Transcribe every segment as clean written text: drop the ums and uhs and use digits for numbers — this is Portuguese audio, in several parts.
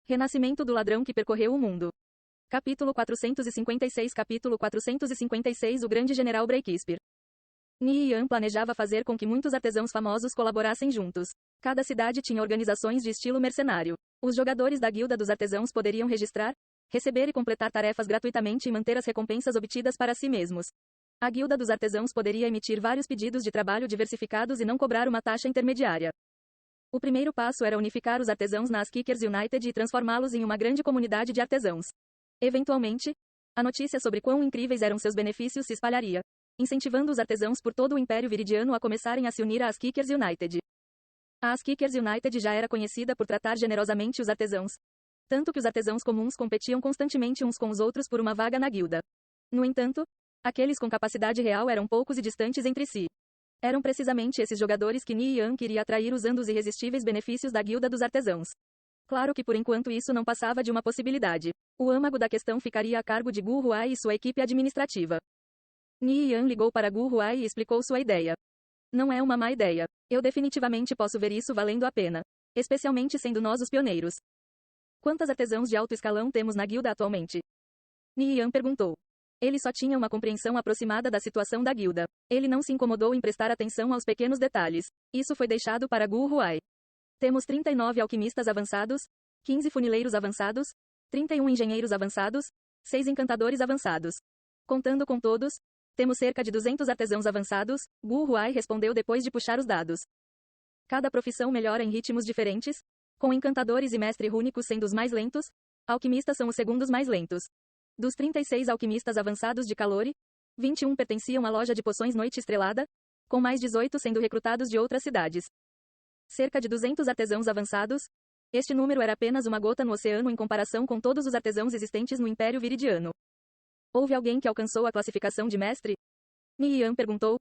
Renascimento do ladrão que percorreu o mundo. Capítulo 456 O grande general Breakspir. Ni Yan planejava fazer com que muitos artesãos famosos colaborassem juntos. Cada cidade tinha organizações de estilo mercenário. Os jogadores da guilda dos artesãos poderiam registrar, receber e completar tarefas gratuitamente e manter as recompensas obtidas para si mesmos. A guilda dos artesãos poderia emitir vários pedidos de trabalho diversificados e não cobrar uma taxa intermediária. O primeiro passo era unificar os artesãos na Askickers United e transformá-los em uma grande comunidade de artesãos. Eventualmente, a notícia sobre quão incríveis eram seus benefícios se espalharia, incentivando os artesãos por todo o Império Viridiano a começarem a se unir à Askickers United. A Askickers United já era conhecida por tratar generosamente os artesãos, tanto que os artesãos comuns competiam constantemente uns com os outros por uma vaga na guilda. No entanto, aqueles com capacidade real eram poucos e distantes entre si. Eram precisamente esses jogadores que Ni Yan queria atrair usando os irresistíveis benefícios da guilda dos artesãos. Claro que por enquanto isso não passava de uma possibilidade. O âmago da questão ficaria a cargo de Gu Huai e sua equipe administrativa. Ni Yan ligou para Gu Huai e explicou sua ideia. Não é uma má ideia. Eu definitivamente posso ver isso valendo a pena. Especialmente sendo nós os pioneiros. Quantos artesãos de alto escalão temos na guilda atualmente? Ni Yan perguntou. Ele só tinha uma compreensão aproximada da situação da guilda. Ele não se incomodou em prestar atenção aos pequenos detalhes. Isso foi deixado para Gu Huai. Temos 39 alquimistas avançados, 15 funileiros avançados, 31 engenheiros avançados, 6 encantadores avançados. Contando com todos, temos cerca de 200 artesãos avançados, Gu Huai respondeu depois de puxar os dados. Cada profissão melhora em ritmos diferentes, com encantadores e mestre rúnicos sendo os mais lentos, alquimistas são os segundos mais lentos. Dos 36 alquimistas avançados de Calori, 21 pertenciam à loja de poções Noite Estrelada, com mais 18 sendo recrutados de outras cidades. Cerca de 200 artesãos avançados, este número era apenas uma gota no oceano em comparação com todos os artesãos existentes no Império Viridiano. Houve alguém que alcançou a classificação de mestre? Ni Yan perguntou.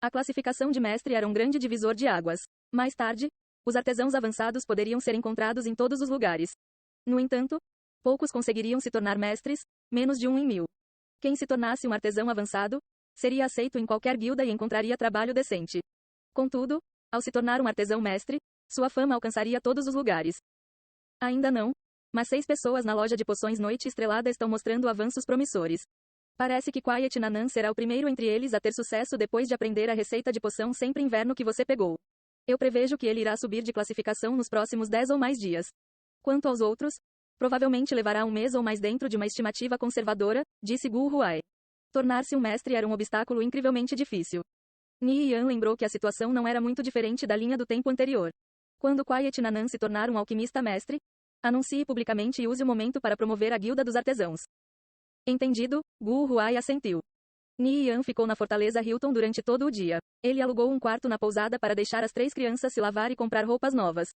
A classificação de mestre era um grande divisor de águas. Mais tarde, os artesãos avançados poderiam ser encontrados em todos os lugares. No entanto, poucos conseguiriam se tornar mestres, menos de 1 em 1000. Quem se tornasse um artesão avançado, seria aceito em qualquer guilda e encontraria trabalho decente. Contudo, ao se tornar um artesão mestre, sua fama alcançaria todos os lugares. Ainda não, mas 6 pessoas na loja de poções Noite Estrelada estão mostrando avanços promissores. Parece que Quiet Nanan será o primeiro entre eles a ter sucesso depois de aprender a receita de poção sempre inverno que você pegou. Eu prevejo que ele irá subir de classificação nos próximos 10 ou mais dias. Quanto aos outros, provavelmente levará um mês ou mais dentro de uma estimativa conservadora, disse Gu Huai. Tornar-se um mestre era um obstáculo incrivelmente difícil. Ni Yan lembrou que a situação não era muito diferente da linha do tempo anterior. Quando Quiet Nanan se tornar um alquimista mestre, anuncie publicamente e use o momento para promover a guilda dos artesãos. Entendido, Gu Huai assentiu. Ni Yan ficou na fortaleza Hilton durante todo o dia. Ele alugou um quarto na pousada para deixar as 3 crianças se lavar e comprar roupas novas.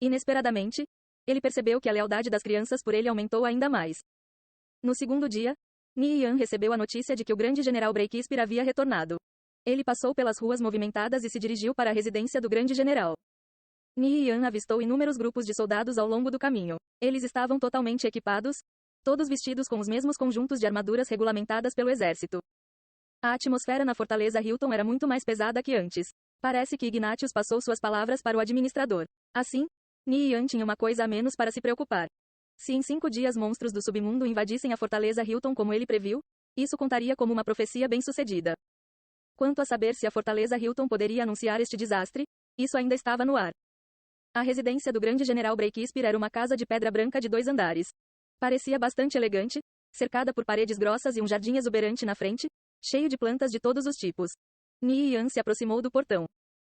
Inesperadamente, ele percebeu que a lealdade das crianças por ele aumentou ainda mais. No segundo dia, Ni Yan recebeu a notícia de que o grande general Breakspir havia retornado. Ele passou pelas ruas movimentadas e se dirigiu para a residência do grande general. Ni Yan avistou inúmeros grupos de soldados ao longo do caminho. Eles estavam totalmente equipados, todos vestidos com os mesmos conjuntos de armaduras regulamentadas pelo exército. A atmosfera na fortaleza Hilton era muito mais pesada que antes. Parece que Ignatius passou suas palavras para o administrador. Assim, Ni Yan tinha uma coisa a menos para se preocupar. Se em 5 dias monstros do submundo invadissem a fortaleza Hilton como ele previu, isso contaria como uma profecia bem-sucedida. Quanto a saber se a fortaleza Hilton poderia anunciar este desastre, isso ainda estava no ar. A residência do grande general Breakspir era uma casa de pedra branca de 2 andares. Parecia bastante elegante, cercada por paredes grossas e um jardim exuberante na frente, cheio de plantas de todos os tipos. Ni Yan se aproximou do portão.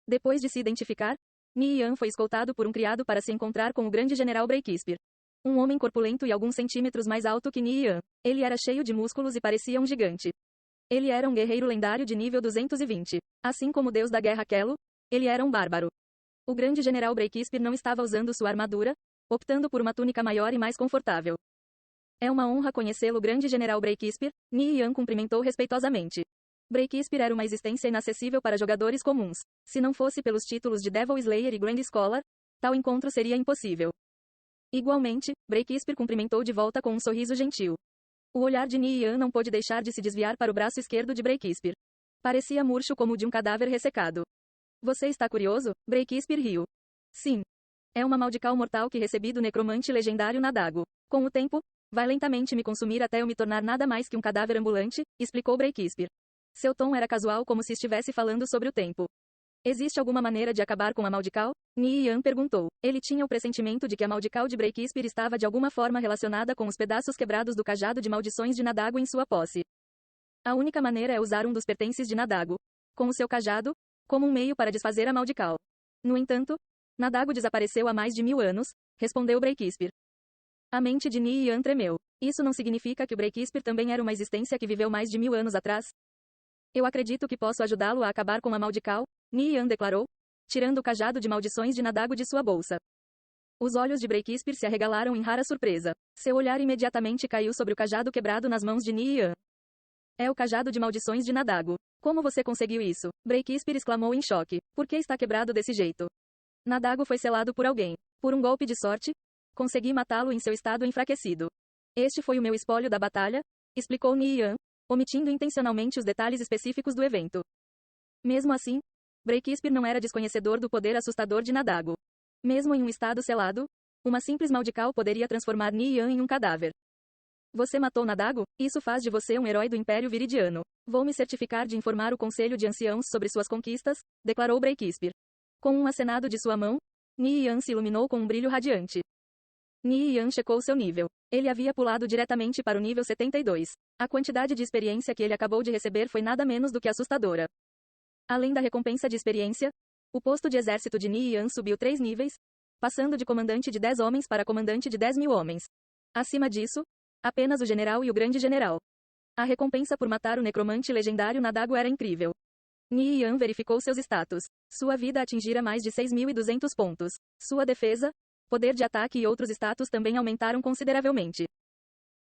Depois de se identificar, Ni Yan foi escoltado por um criado para se encontrar com o grande general Breakspir. Um homem corpulento e alguns centímetros mais alto que Ni Yan. Ele era cheio de músculos e parecia um gigante. Ele era um guerreiro lendário de nível 220. Assim como o deus da guerra Kelo, ele era um bárbaro. O grande general Breakspir não estava usando sua armadura, optando por uma túnica maior e mais confortável. É uma honra conhecê-lo, grande general Breakspir, Ni Yan cumprimentou respeitosamente. Breakspir era uma existência inacessível para jogadores comuns. Se não fosse pelos títulos de Devil Slayer e Grand Scholar, tal encontro seria impossível. Igualmente, Breakspir cumprimentou de volta com um sorriso gentil. O olhar de Ni Yan não pôde deixar de se desviar para o braço esquerdo de Breakspir. Parecia murcho como o de um cadáver ressecado. Você está curioso? Breakspir riu. Sim. É uma maldical mortal que recebi do necromante legendário Nadago. Com o tempo, vai lentamente me consumir até eu me tornar nada mais que um cadáver ambulante, explicou Breakspir. Seu tom era casual, como se estivesse falando sobre o tempo. Existe alguma maneira de acabar com a maldical? Ni Yan perguntou. Ele tinha o pressentimento de que a maldical de Breakspir estava de alguma forma relacionada com os pedaços quebrados do cajado de maldições de Nadago em sua posse. A única maneira é usar um dos pertences de Nadago, com o seu cajado, como um meio para desfazer a maldical. No entanto, Nadago desapareceu há mais de 1000 anos, respondeu Breakspir. A mente de Ni Yan tremeu. Isso não significa que o Breakspir também era uma existência que viveu mais de 1000 anos atrás? Eu acredito que posso ajudá-lo a acabar com a maldical, Ni Yan declarou, tirando o cajado de maldições de Nadago de sua bolsa. Os olhos de Breakspir se arregalaram em rara surpresa. Seu olhar imediatamente caiu sobre o cajado quebrado nas mãos de Ni Yan. É o cajado de maldições de Nadago. Como você conseguiu isso? Breakspir exclamou em choque. Por que está quebrado desse jeito? Nadago foi selado por alguém. Por um golpe de sorte, consegui matá-lo em seu estado enfraquecido. Este foi o meu espólio da batalha, explicou Ni Yan, omitindo intencionalmente os detalhes específicos do evento. Mesmo assim, Breakspir não era desconhecedor do poder assustador de Nadago. Mesmo em um estado selado, uma simples maldical poderia transformar Ni Yan em um cadáver. Você matou Nadago? Isso faz de você um herói do Império Viridiano. Vou me certificar de informar o Conselho de Anciãos sobre suas conquistas, declarou Breakspir. Com um acenado de sua mão, Ni Yan se iluminou com um brilho radiante. Ni Yan checou seu nível. Ele havia pulado diretamente para o nível 72. A quantidade de experiência que ele acabou de receber foi nada menos do que assustadora. Além da recompensa de experiência, o posto de exército de Ni Yan subiu 3 níveis, passando de comandante de 10 homens para comandante de 10.000 homens. Acima disso, apenas o general e o grande general. A recompensa por matar o necromante legendário Nadago era incrível. Ni Yan verificou seus status. Sua vida atingira mais de 6.200 pontos. Sua defesa, poder de ataque e outros status também aumentaram consideravelmente.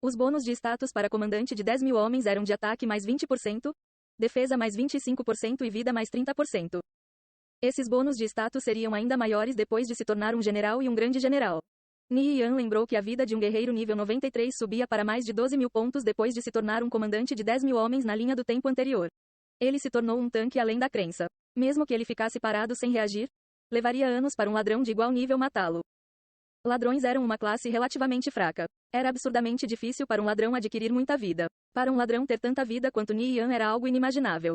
Os bônus de status para comandante de 10.000 homens eram de ataque mais 20%, defesa mais 25% e vida mais 30%. Esses bônus de status seriam ainda maiores depois de se tornar um general e um grande general. Ni Yan lembrou que a vida de um guerreiro nível 93 subia para mais de 12.000 pontos depois de se tornar um comandante de 10.000 homens na linha do tempo anterior. Ele se tornou um tanque além da crença. Mesmo que ele ficasse parado sem reagir, levaria anos para um ladrão de igual nível matá-lo. Ladrões eram uma classe relativamente fraca. Era absurdamente difícil para um ladrão adquirir muita vida. Para um ladrão ter tanta vida quanto Ni Yan era algo inimaginável.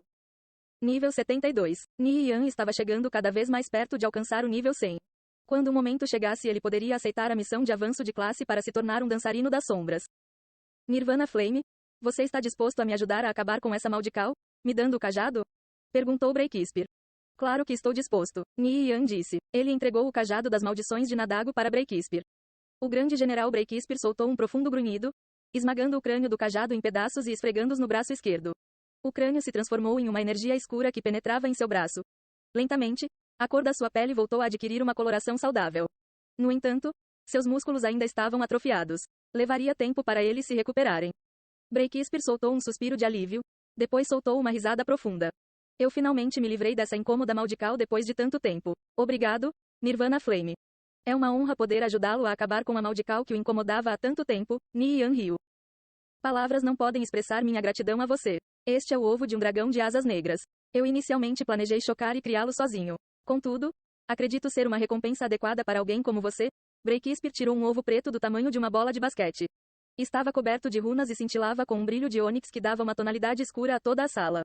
Nível 72. Ni Yan estava chegando cada vez mais perto de alcançar o nível 100. Quando o momento chegasse, ele poderia aceitar a missão de avanço de classe para se tornar um dançarino das sombras. Nirvana Flame, você está disposto a me ajudar a acabar com essa maldical, me dando o cajado? Perguntou Breakspir. Claro que estou disposto, Ni Yan disse. Ele entregou o cajado das maldições de Nadago para Breakspir. O grande general Breakspir soltou um profundo grunhido, esmagando o crânio do cajado em pedaços e esfregando-os no braço esquerdo. O crânio se transformou em uma energia escura que penetrava em seu braço. Lentamente, a cor da sua pele voltou a adquirir uma coloração saudável. No entanto, seus músculos ainda estavam atrofiados. Levaria tempo para eles se recuperarem. Breakspir soltou um suspiro de alívio, depois soltou uma risada profunda. Eu finalmente me livrei dessa incômoda maldical depois de tanto tempo. Obrigado, Nirvana Flame. É uma honra poder ajudá-lo a acabar com a maldical que o incomodava há tanto tempo, Ni Yan riu. Palavras não podem expressar minha gratidão a você. Este é o ovo de um dragão de asas negras. Eu inicialmente planejei chocar e criá-lo sozinho. Contudo, acredito ser uma recompensa adequada para alguém como você. Breakspir tirou um ovo preto do tamanho de uma bola de basquete. Estava coberto de runas e cintilava com um brilho de ônix que dava uma tonalidade escura a toda a sala.